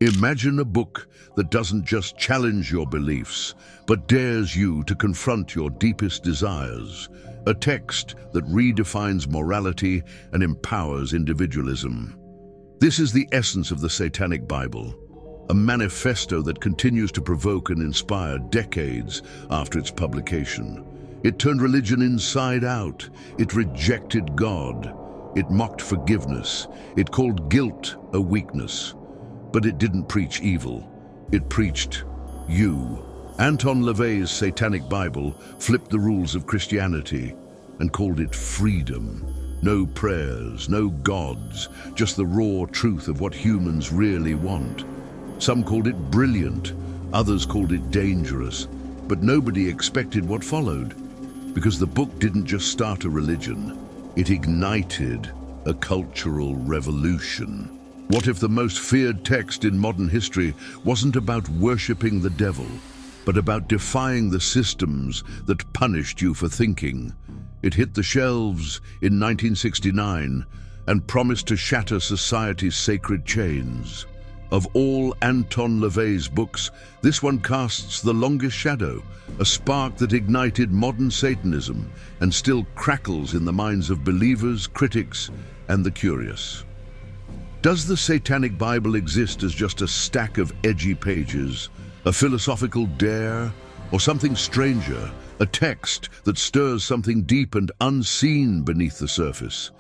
Imagine a book that doesn't just challenge your beliefs, but dares you to confront your deepest desires. A text that redefines morality and empowers individualism. This is the essence of the Satanic Bible, a manifesto that continues to provoke and inspire decades after its publication. It turned religion inside out. It rejected God. It mocked forgiveness. It called guilt a weakness. But it didn't preach evil. It preached you. Anton LaVey's Satanic Bible flipped the rules of Christianity and called it freedom. No prayers, no gods, just the raw truth of what humans really want. Some called it brilliant, others called it dangerous, but nobody expected what followed. Because the book didn't just start a religion, it ignited a cultural revolution. What if the most feared text in modern history wasn't about worshipping the devil, but about defying the systems that punished you for thinking? It hit the shelves in 1969 and promised to shatter society's sacred chains. Of all Anton LaVey's books, this one casts the longest shadow, a spark that ignited modern Satanism and still crackles in the minds of believers, critics, and the curious. Does the Satanic Bible exist as just a stack of edgy pages, a philosophical dare, or something stranger, a text that stirs something deep and unseen beneath the surface?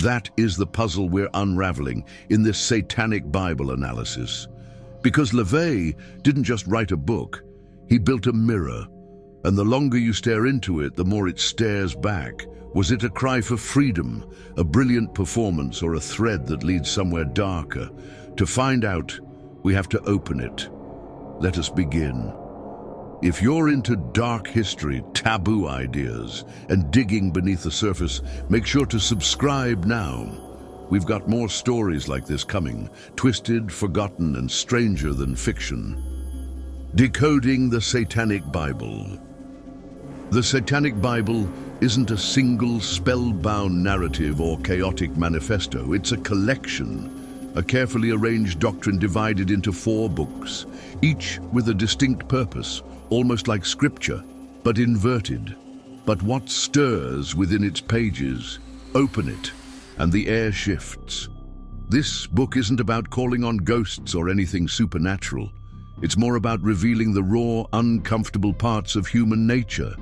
That is the puzzle we're unraveling in this Satanic Bible analysis. Because LaVey didn't just write a book, he built a mirror, and the longer you stare into it, the more it stares back. Was it a cry for freedom, a brilliant performance, or a thread that leads somewhere darker? To find out, we have to open it. Let us begin. If you're into dark history, taboo ideas, and digging beneath the surface, make sure to subscribe now. We've got more stories like this coming, twisted, forgotten, and stranger than fiction. Decoding the Satanic Bible. The Satanic Bible isn't a single spellbound narrative or chaotic manifesto. It's a collection, a carefully arranged doctrine divided into 4 books, each with a distinct purpose, almost like scripture, but inverted. But what stirs within its pages? Open it, and the air shifts. This book isn't about calling on ghosts or anything supernatural. It's more about revealing the raw, uncomfortable parts of human nature.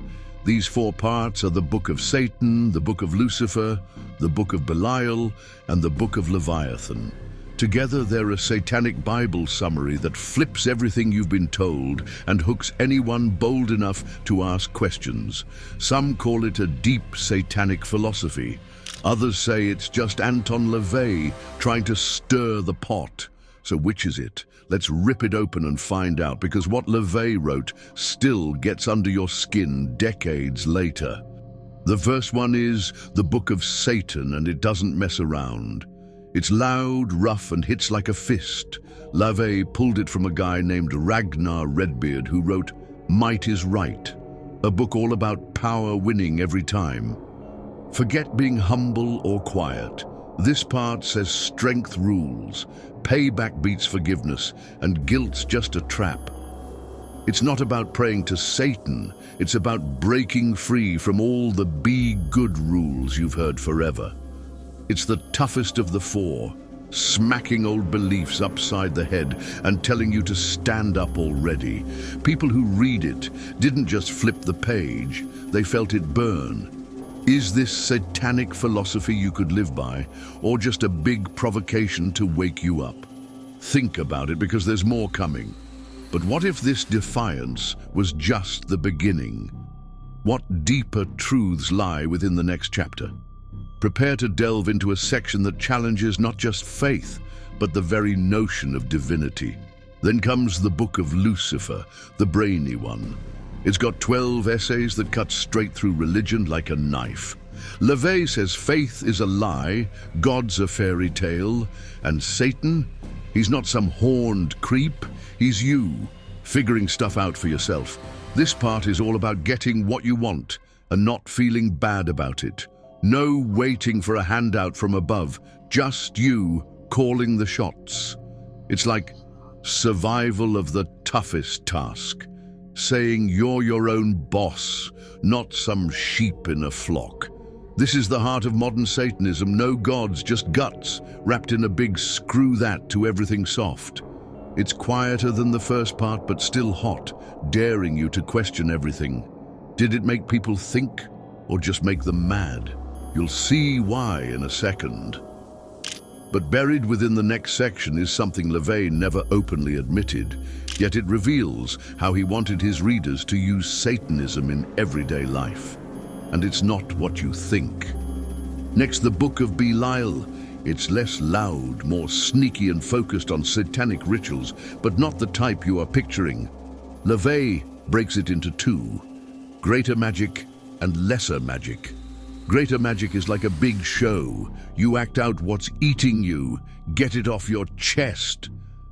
These 4 parts are the Book of Satan, the Book of Lucifer, the Book of Belial, and the Book of Leviathan. Together, they're a Satanic Bible summary that flips everything you've been told and hooks anyone bold enough to ask questions. Some call it a deep satanic philosophy. Others say it's just Anton LaVey trying to stir the pot. So which is it? Let's rip it open and find out, because what LaVey wrote still gets under your skin decades later. The first one is the Book of Satan, and it doesn't mess around. It's loud, rough, and hits like a fist. LaVey pulled it from a guy named Ragnar Redbeard, who wrote Might is Right, a book all about power winning every time. Forget being humble or quiet. This part says strength rules, payback beats forgiveness, and guilt's just a trap. It's not about praying to Satan, it's about breaking free from all the be good rules you've heard forever. It's the toughest of the 4, smacking old beliefs upside the head and telling you to stand up already. People who read it didn't just flip the page, they felt it burn. Is this satanic philosophy you could live by, or just a big provocation to wake you up? Think about it, because there's more coming. But what if this defiance was just the beginning? What deeper truths lie within the next chapter? Prepare to delve into a section that challenges not just faith, but the very notion of divinity. Then comes the Book of Lucifer, the brainy one. It's got 12 essays that cut straight through religion like a knife. LaVey says faith is a lie, God's a fairy tale, and Satan, he's not some horned creep, he's you, figuring stuff out for yourself. This part is all about getting what you want and not feeling bad about it. No waiting for a handout from above, just you calling the shots. It's like Survival of the toughest task. Saying you're your own boss, not some sheep in a flock. This is the heart of modern Satanism. No gods, just guts, wrapped in a big screw that to everything soft. It's quieter than the first part, but still hot, daring you to question everything. Did it make people think, or just make them mad? You'll see why in a second. But buried within the next section is something LaVey never openly admitted, yet it reveals how he wanted his readers to use Satanism in everyday life. And it's not what you think. Next, the Book of Belial. It's less loud, more sneaky and focused on satanic rituals, but not the type you are picturing. LaVey breaks it into two: greater magic and lesser magic. Greater magic is like a big show. You act out what's eating you, get it off your chest.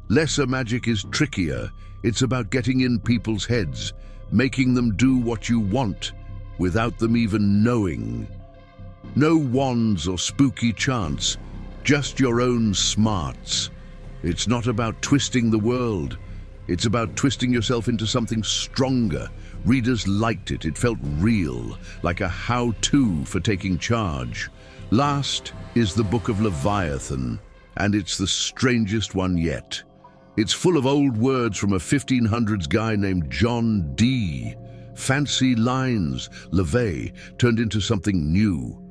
Lesser magic is trickier. It's about getting in people's heads, making them do what you want, without them even knowing. No wands or spooky chants, just your own smarts. It's not about twisting the world. It's about twisting yourself into something stronger. Readers liked it. It felt real, like a how-to for taking charge. Last is the Book of Leviathan, and it's the strangest one yet. It's full of old words from a 1500s guy named John Dee. Fancy lines LaVey turned into something new.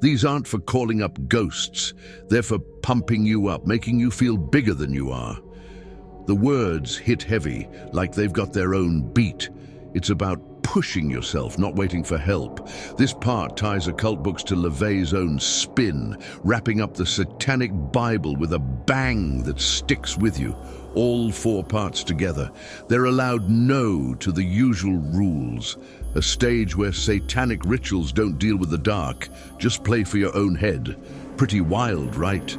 These aren't for calling up ghosts. They're for pumping you up, making you feel bigger than you are. The words hit heavy, like they've got their own beat. It's about pushing yourself, not waiting for help. This part ties occult books to LaVey's own spin, wrapping up the Satanic Bible with a bang that sticks with you. All 4 parts together. They're allowed no to the usual rules. A stage where satanic rituals don't deal with the dark, just play for your own head. Pretty wild, right?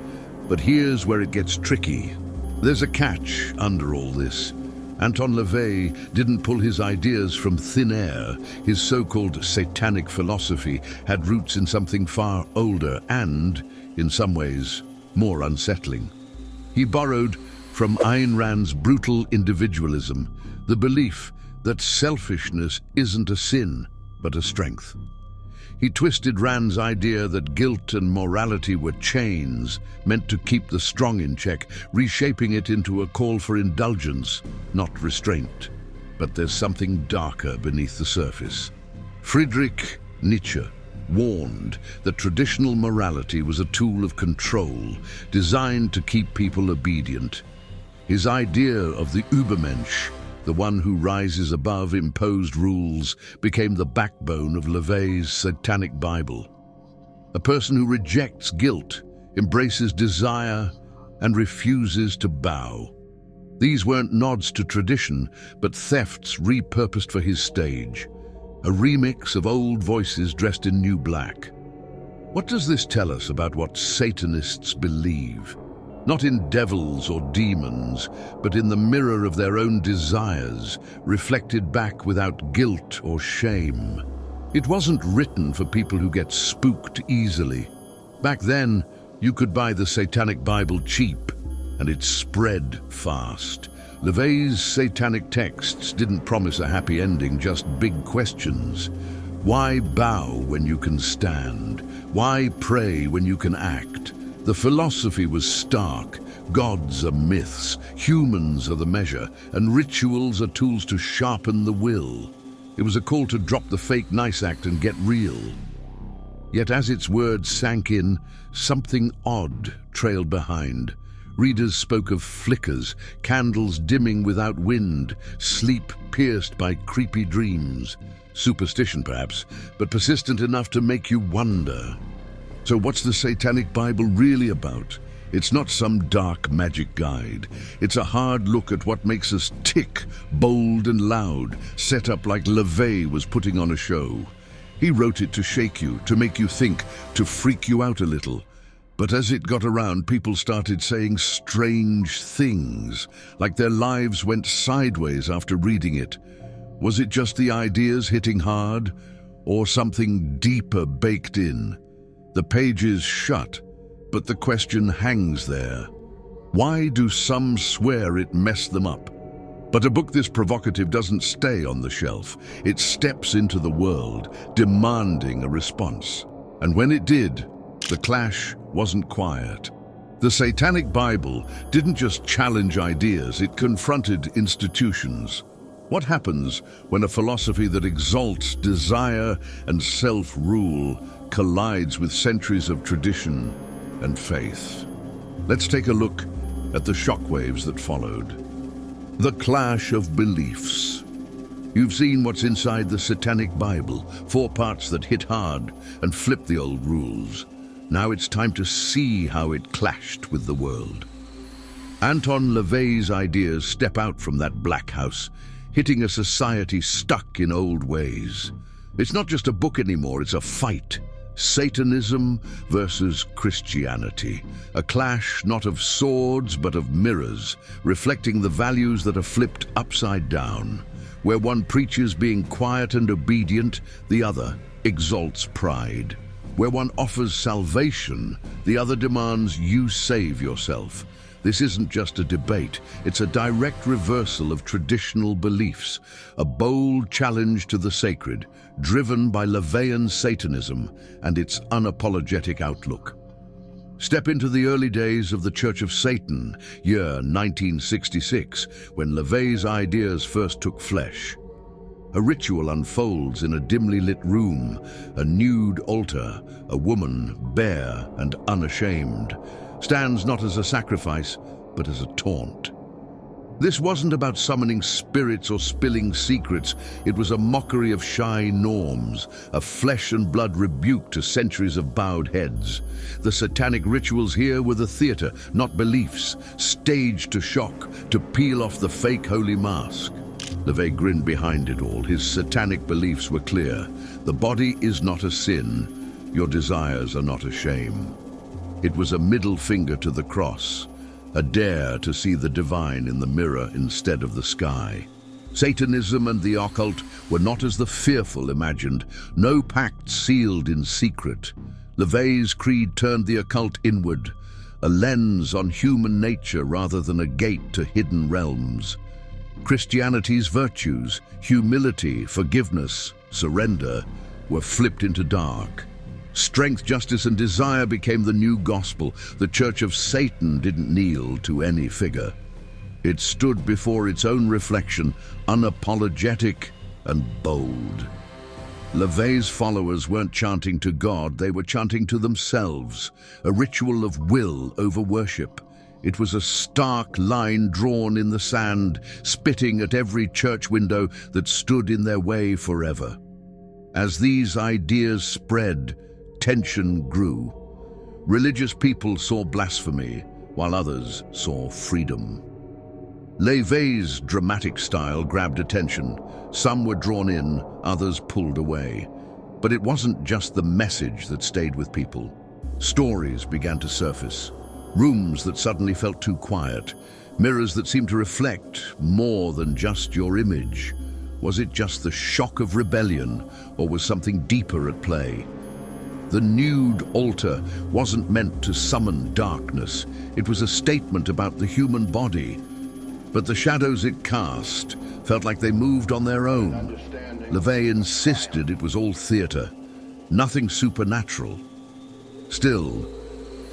But here's where it gets tricky. There's a catch under all this. Anton LaVey didn't pull his ideas from thin air. His so-called satanic philosophy had roots in something far older and, in some ways, more unsettling. He borrowed from Ayn Rand's brutal individualism, the belief that selfishness isn't a sin, but a strength. He twisted Rand's idea that guilt and morality were chains meant to keep the strong in check, reshaping it into a call for indulgence, not restraint. But there's something darker beneath the surface. Friedrich Nietzsche warned that traditional morality was a tool of control, designed to keep people obedient. His idea of the Übermensch, the one who rises above imposed rules, became the backbone of LaVey's Satanic Bible. A person who rejects guilt, embraces desire, and refuses to bow. These weren't nods to tradition, but thefts repurposed for his stage. A remix of old voices dressed in new black. What does this tell us about what Satanists believe? Not in devils or demons, but in the mirror of their own desires, reflected back without guilt or shame. It wasn't written for people who get spooked easily. Back then, you could buy the Satanic Bible cheap, and it spread fast. LaVey's satanic texts didn't promise a happy ending, just big questions. Why bow when you can stand? Why pray when you can act? The philosophy was stark. Gods are myths, humans are the measure, and rituals are tools to sharpen the will. It was a call to drop the fake nice act and get real. Yet as its words sank in, something odd trailed behind. Readers spoke of flickers, candles dimming without wind, sleep pierced by creepy dreams. Superstition perhaps, but persistent enough to make you wonder. So what's the Satanic Bible really about? It's not some dark magic guide. It's a hard look at what makes us tick, bold and loud, set up like LaVey was putting on a show. He wrote it to shake you, to make you think, to freak you out a little. But as it got around, people started saying strange things, like their lives went sideways after reading it. Was it just the ideas hitting hard, or something deeper baked in? The pages shut, but the question hangs there. Why do some swear it messed them up? But a book this provocative doesn't stay on the shelf. It steps into the world, demanding a response. And when it did, the clash wasn't quiet. The Satanic Bible didn't just challenge ideas, it confronted institutions. What happens when a philosophy that exalts desire and self-rule collides with centuries of tradition and faith? Let's take a look at the shockwaves that followed. The clash of beliefs. You've seen what's inside the Satanic Bible, 4 parts that hit hard and flipped the old rules. Now it's time to see how it clashed with the world. Anton LaVey's ideas step out from that black house, hitting a society stuck in old ways. It's not just a book anymore, it's a fight. Satanism versus Christianity. A clash not of swords but of mirrors, reflecting the values that are flipped upside down. Where one preaches being quiet and obedient, the other exalts pride. Where one offers salvation, the other demands you save yourself. This isn't just a debate, it's a direct reversal of traditional beliefs, a bold challenge to the sacred, driven by LaVeyan Satanism and its unapologetic outlook. Step into the early days of the Church of Satan, year 1966, when LaVey's ideas first took flesh. A ritual unfolds in a dimly lit room, a nude altar, a woman, bare and unashamed, stands not as a sacrifice, but as a taunt. This wasn't about summoning spirits or spilling secrets. It was a mockery of shy norms, a flesh and blood rebuke to centuries of bowed heads. The satanic rituals here were the theater, not beliefs, staged to shock, to peel off the fake holy mask. LaVey grinned behind it all. His satanic beliefs were clear. The body is not a sin. Your desires are not a shame. It was a middle finger to the cross, a dare to see the divine in the mirror instead of the sky. Satanism and the occult were not as the fearful imagined, no pact sealed in secret. LaVey's creed turned the occult inward, a lens on human nature rather than a gate to hidden realms. Christianity's virtues, humility, forgiveness, surrender, were flipped into dark. Strength, justice, and desire became the new gospel. The Church of Satan didn't kneel to any figure. It stood before its own reflection, unapologetic and bold. LaVey's followers weren't chanting to God, they were chanting to themselves, a ritual of will over worship. It was a stark line drawn in the sand, spitting at every church window that stood in their way forever. As these ideas spread, tension grew. Religious people saw blasphemy, while others saw freedom. LaVey's dramatic style grabbed attention. Some were drawn in, others pulled away. But it wasn't just the message that stayed with people. Stories began to surface. Rooms that suddenly felt too quiet. Mirrors that seemed to reflect more than just your image. Was it just the shock of rebellion, or was something deeper at play? The nude altar wasn't meant to summon darkness. It was a statement about the human body. But the shadows it cast felt like they moved on their own. LaVey insisted it was all theater, nothing supernatural. Still,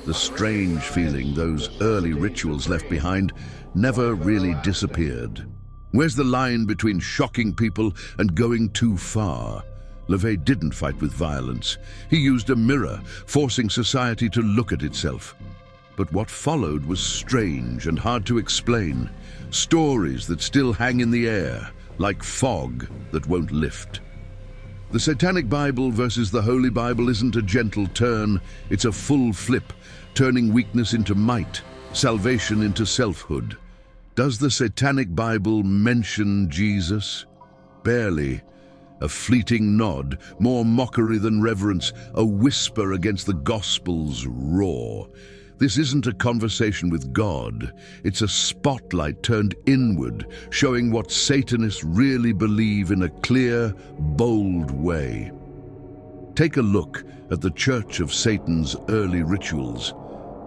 the strange feeling those early rituals left behind never really disappeared. Where's the line between shocking people and going too far? LaVey didn't fight with violence. He used a mirror, forcing society to look at itself. But what followed was strange and hard to explain. Stories that still hang in the air, like fog that won't lift. The Satanic Bible versus the Holy Bible isn't a gentle turn, it's a full flip, turning weakness into might, salvation into selfhood. Does the Satanic Bible mention Jesus? Barely. A fleeting nod, more mockery than reverence, a whisper against the Gospel's roar. This isn't a conversation with God, it's a spotlight turned inward, showing what Satanists really believe in a clear, bold way. Take a look at the Church of Satan's early rituals.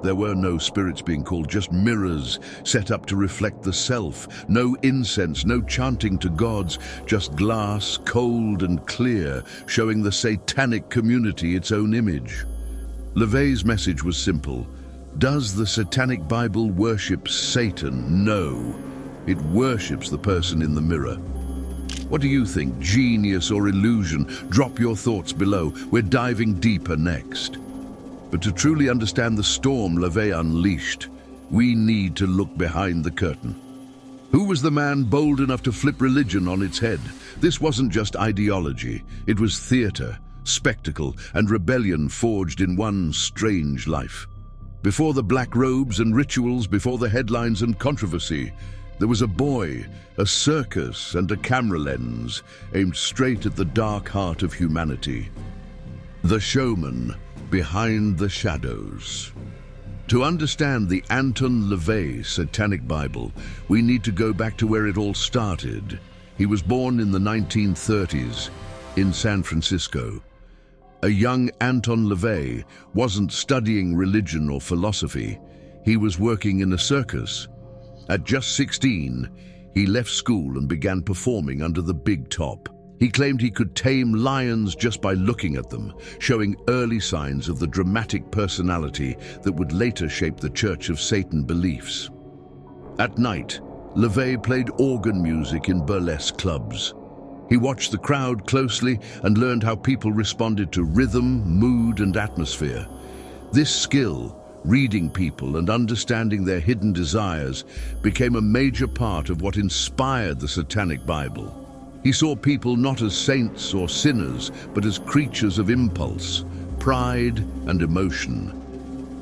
There were no spirits being called, just mirrors set up to reflect the self. No incense, no chanting to gods, just glass, cold and clear, showing the satanic community its own image. LaVey's message was simple. Does the Satanic Bible worship Satan? No. It worships the person in the mirror. What do you think? Genius or illusion? Drop your thoughts below. We're diving deeper next. But to truly understand the storm LaVey unleashed, we need to look behind the curtain. Who was the man bold enough to flip religion on its head? This wasn't just ideology. It was theater, spectacle, and rebellion forged in one strange life. Before the black robes and rituals, before the headlines and controversy, there was a boy, a circus, and a camera lens aimed straight at the dark heart of humanity. The showman behind the shadows. To understand the Anton LaVey Satanic Bible, we need to go back to where it all started. He was born in the 1930s in San Francisco. A young Anton LaVey wasn't studying religion or philosophy. He was working in a circus. At just 16, he left school and began performing under the big top. He claimed he could tame lions just by looking at them, showing early signs of the dramatic personality that would later shape the Church of Satan beliefs. At night, LaVey played organ music in burlesque clubs. He watched the crowd closely and learned how people responded to rhythm, mood, and atmosphere. This skill, reading people and understanding their hidden desires, became a major part of what inspired the Satanic Bible. He saw people not as saints or sinners, but as creatures of impulse, pride, and emotion.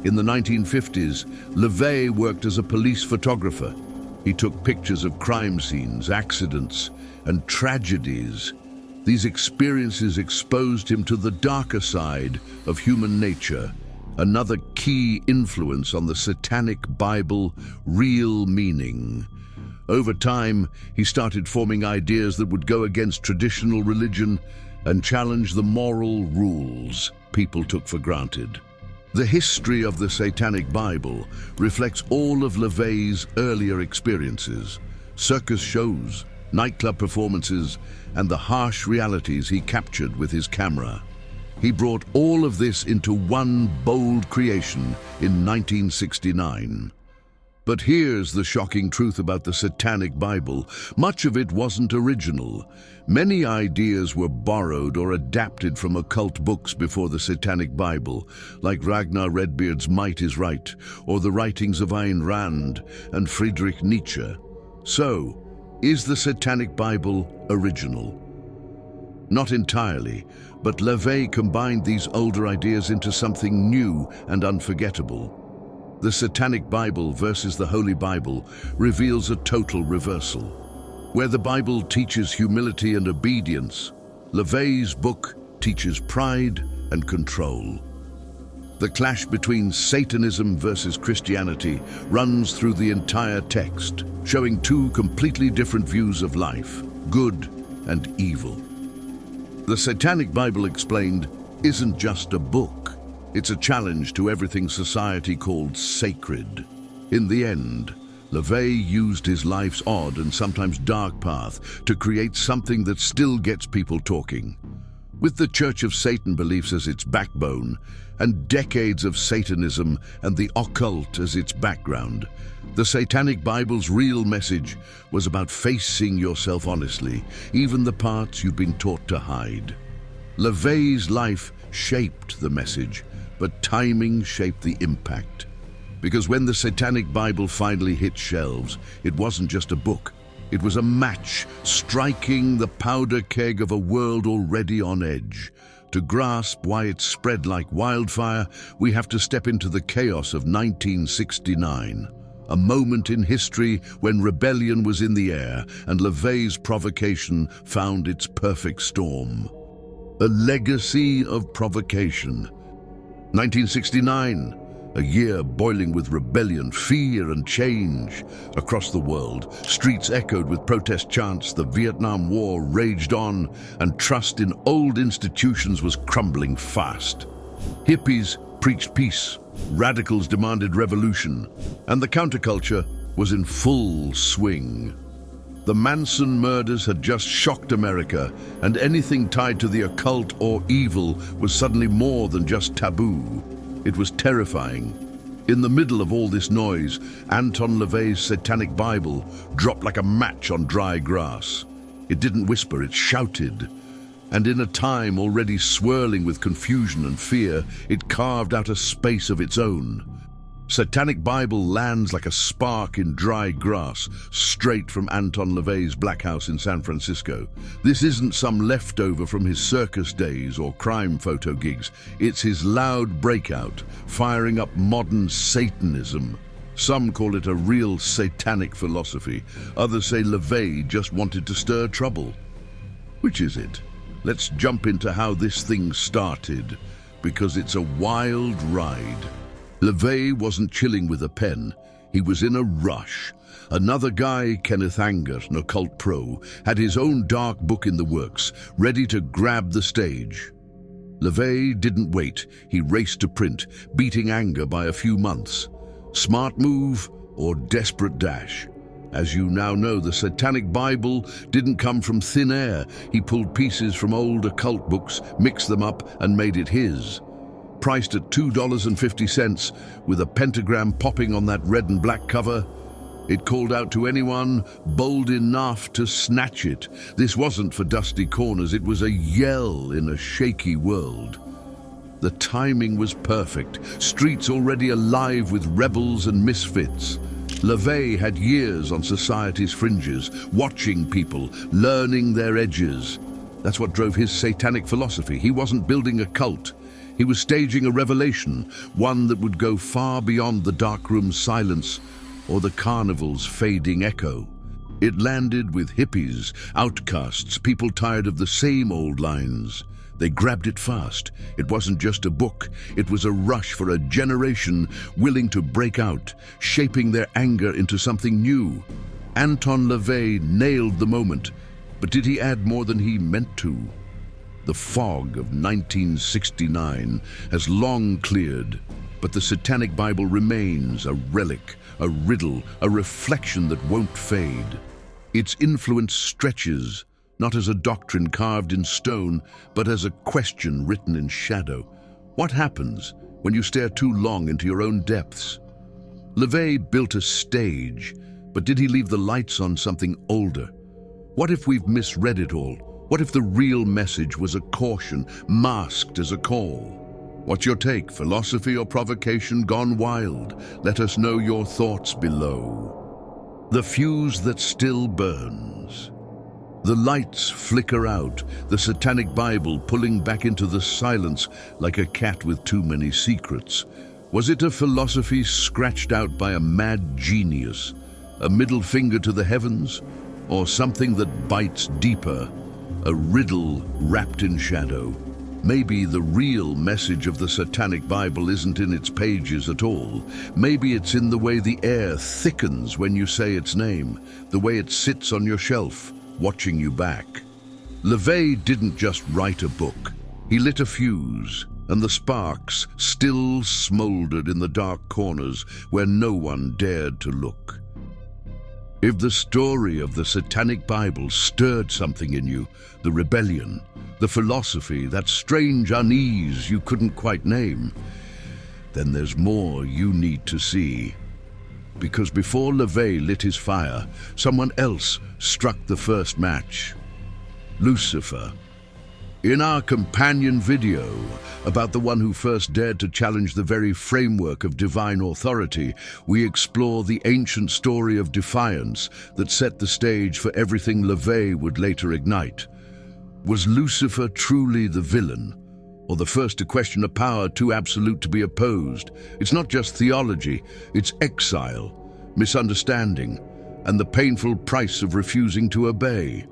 In the 1950s, LaVey worked as a police photographer. He took pictures of crime scenes, accidents, and tragedies. These experiences exposed him to the darker side of human nature, another key influence on the Satanic Bible real meaning. Over time, he started forming ideas that would go against traditional religion and challenge the moral rules people took for granted. The history of the Satanic Bible reflects all of LaVey's earlier experiences, circus shows, nightclub performances, and the harsh realities he captured with his camera. He brought all of this into one bold creation in 1969. But here's the shocking truth about the Satanic Bible. Much of it wasn't original. Many ideas were borrowed or adapted from occult books before the Satanic Bible, like Ragnar Redbeard's Might is Right, or the writings of Ayn Rand and Friedrich Nietzsche. So, is the Satanic Bible original? Not entirely, but LaVey combined these older ideas into something new and unforgettable. The Satanic Bible versus the Holy Bible reveals a total reversal. Where the Bible teaches humility and obedience, LaVey's book teaches pride and control. The clash between Satanism versus Christianity runs through the entire text, showing two completely different views of life, good and evil. The Satanic Bible Explained isn't just a book. It's a challenge to everything society called sacred. In the end, LaVey used his life's odd and sometimes dark path to create something that still gets people talking. With the Church of Satan beliefs as its backbone, and decades of Satanism and the occult as its background, the Satanic Bible's real message was about facing yourself honestly, even the parts you've been taught to hide. LaVey's life shaped the message, but timing shaped the impact. Because when the Satanic Bible finally hit shelves, it wasn't just a book. It was a match, striking the powder keg of a world already on edge. To grasp why it spread like wildfire, we have to step into the chaos of 1969. A moment in history when rebellion was in the air and LaVey's provocation found its perfect storm. A legacy of provocation. 1969, a year boiling with rebellion, fear, and change. Across the world, streets echoed with protest chants, the Vietnam War raged on, and trust in old institutions was crumbling fast. Hippies preached peace, Radicals demanded revolution, and the counterculture was in full swing. The Manson murders had just shocked America, and anything tied to the occult or evil was suddenly more than just taboo. It was terrifying. In the middle of all this noise, Anton LaVey's Satanic Bible dropped like a match on dry grass. It didn't whisper, it shouted. And in a time already swirling with confusion and fear, it carved out a space of its own. Satanic Bible lands like a spark in dry grass, straight from Anton LaVey's Black House in San Francisco. This isn't some leftover from his circus days or crime photo gigs. It's his loud breakout, firing up modern Satanism. Some call it a real satanic philosophy. Others say LaVey just wanted to stir trouble. Which is it? Let's jump into how this thing started, because it's a wild ride. LaVey wasn't chilling with a pen. He was in a rush. Another guy, Kenneth Anger, an occult pro, had his own dark book in the works, ready to grab the stage. LaVey didn't wait. He raced to print, beating Anger by a few months. Smart move or desperate dash? As you now know, the Satanic Bible didn't come from thin air. He pulled pieces from old occult books, mixed them up, and made it his. Priced at $2.50, with a pentagram popping on that red and black cover, it called out to anyone bold enough to snatch it. This wasn't for dusty corners, it was a yell in a shaky world. The timing was perfect, streets already alive with rebels and misfits. LaVey had years on society's fringes, watching people, learning their edges. That's what drove his satanic philosophy. He wasn't building a cult. He was staging a revelation, one that would go far beyond the darkroom's silence or the carnival's fading echo. It landed with hippies, outcasts, people tired of the same old lines. They grabbed it fast. It wasn't just a book. It was a rush for a generation willing to break out, shaping their anger into something new. Anton LaVey nailed the moment, but did he add more than he meant to? The fog of 1969 has long cleared, but the Satanic Bible remains a relic, a riddle, a reflection that won't fade. Its influence stretches, not as a doctrine carved in stone, but as a question written in shadow. What happens when you stare too long into your own depths? LaVey built a stage, but did he leave the lights on something older? What if we've misread it all? What if the real message was a caution, masked as a call? What's your take? Philosophy or provocation gone wild? Let us know your thoughts below. The fuse that still burns. The lights flicker out, the Satanic Bible pulling back into the silence like a cat with too many secrets. Was it a philosophy scratched out by a mad genius? A middle finger to the heavens? Or something that bites deeper? A riddle wrapped in shadow. Maybe the real message of the Satanic Bible isn't in its pages at all. Maybe it's in the way the air thickens when you say its name, the way it sits on your shelf, watching you back. LaVey didn't just write a book. He lit a fuse, and the sparks still smoldered in the dark corners where no one dared to look. If the story of the Satanic Bible stirred something in you, the rebellion, the philosophy, that strange unease you couldn't quite name, then there's more you need to see. Because before LaVey lit his fire, someone else struck the first match. Lucifer. In our companion video about the one who first dared to challenge the very framework of divine authority, we explore the ancient story of defiance that set the stage for everything LaVey would later ignite. Was Lucifer truly the villain, or the first to question a power too absolute to be opposed? It's not just theology, it's exile, misunderstanding, and the painful price of refusing to obey.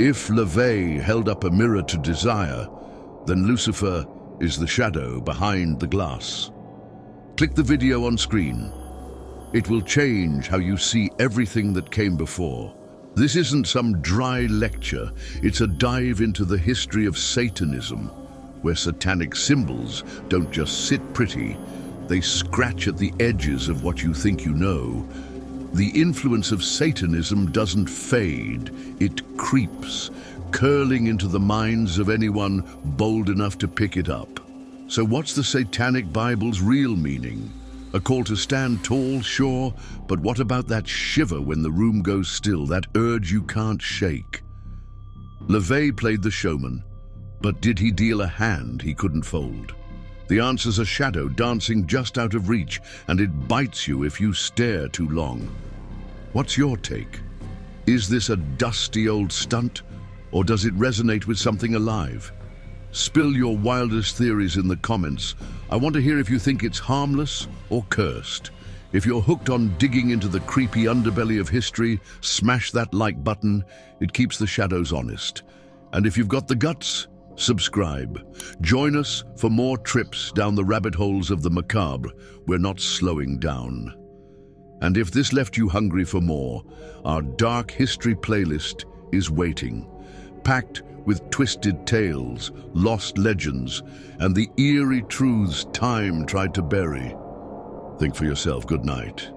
If LaVey held up a mirror to desire, then Lucifer is the shadow behind the glass. Click the video on screen. It will change how you see everything that came before. This isn't some dry lecture, it's a dive into the history of Satanism, where satanic symbols don't just sit pretty, They scratch at the edges of what you think you know. The influence of Satanism doesn't fade, it creeps, curling into the minds of anyone bold enough to pick it up. So what's the Satanic Bible's real meaning? A call to stand tall, sure, but what about that shiver when the room goes still, that urge you can't shake? LaVey played the showman, but did he deal a hand he couldn't fold? The answer's a shadow dancing just out of reach, and it bites you if you stare too long. What's your take? Is this a dusty old stunt, or does it resonate with something alive? Spill your wildest theories in the comments. I want to hear if you think it's harmless or cursed. If you're hooked on digging into the creepy underbelly of history, smash that like button. It keeps the shadows honest. And if you've got the guts, subscribe. Join us for more trips down the rabbit holes of the macabre. We're not slowing down. And if this left you hungry for more, our Dark History playlist is waiting, packed with twisted tales, lost legends, and the eerie truths time tried to bury. Think for yourself. Good night.